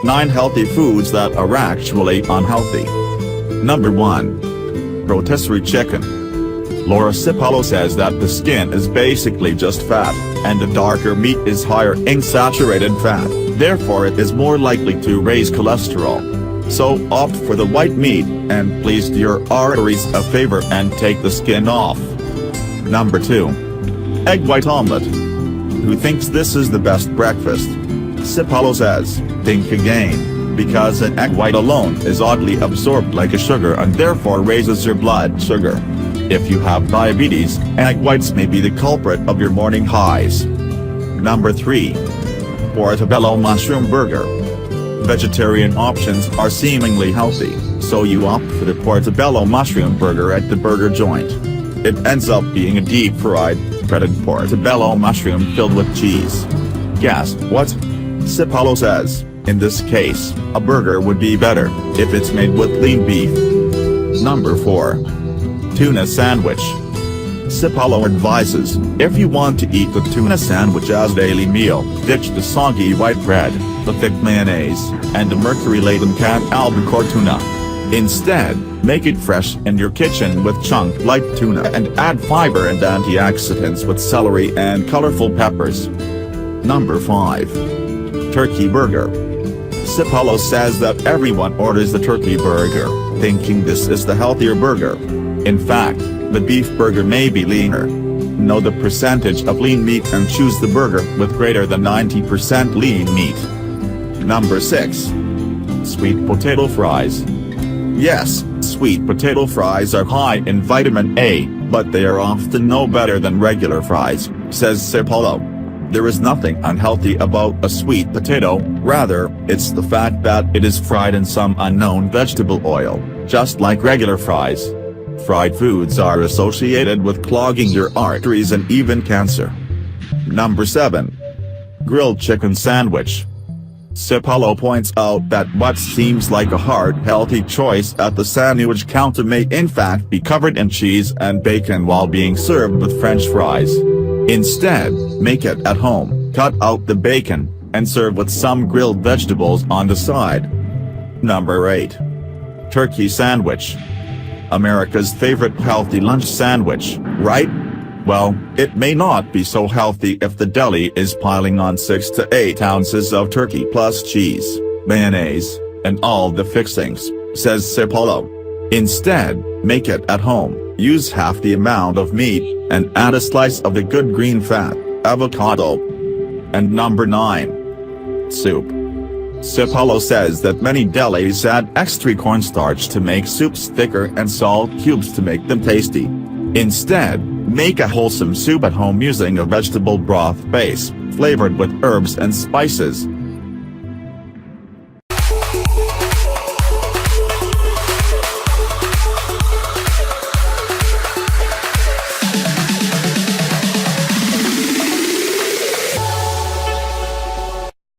9 healthy foods that are actually unhealthy. Number 1. Rotisserie chicken. Laura Cipollo says that the skin is basically just fat, and the darker meat is higher in saturated fat, therefore it is more likely to raise cholesterol. So opt for the white meat, and please do your arteries a favor and take the skin off. Number 2. Egg white omelette. Who thinks this is the best breakfast? Cipollo says, think again, because an egg white alone is oddly absorbed like a sugar and therefore raises your blood sugar. If you have diabetes, egg whites may be the culprit of your morning highs. Number 3. Portobello mushroom burger. Vegetarian options are seemingly healthy, so you opt for the portobello mushroom burger at the burger joint. It ends up being a deep-fried, breaded portobello mushroom filled with cheese. Guess what? Cipollo says, in this case, a burger would be better if it's made with lean beef. Number 4. Tuna sandwich. Cipollo advises, if you want to eat the tuna sandwich as a daily meal, ditch the soggy white bread, the thick mayonnaise, and the mercury-laden canned albacore tuna. Instead, make it fresh in your kitchen with chunked light tuna and add fiber and antioxidants with celery and colorful peppers. Number 5. Turkey burger. Cipollo says that everyone orders the turkey burger, thinking this is the healthier burger. In fact, the beef burger may be leaner. Know the percentage of lean meat and choose the burger with greater than 90% lean meat. Number 6. Sweet potato fries. Yes, sweet potato fries are high in vitamin A, but they are often no better than regular fries, says Cipollo. There is nothing unhealthy about a sweet potato, rather, it's the fact that it is fried in some unknown vegetable oil, just like regular fries. Fried foods are associated with clogging your arteries and even cancer. Number 7. Grilled chicken sandwich. Cipollo points out that what seems like a hard healthy choice at the sandwich counter may in fact be covered in cheese and bacon while being served with French fries. Instead, make it at home, cut out the bacon, and serve with some grilled vegetables on the side. Number 8. Turkey sandwich. America's favorite healthy lunch sandwich, right? Well, it may not be so healthy if the deli is piling on 6 to 8 ounces of turkey plus cheese, mayonnaise, and all the fixings, says Cipollo. Instead, make it at home, use half the amount of meat, and add a slice of the good green fat, avocado. And number 9. Soup. Cipollo says that many delis add extra cornstarch to make soups thicker and salt cubes to make them tasty. Instead, make a wholesome soup at home using a vegetable broth base, flavored with herbs and spices,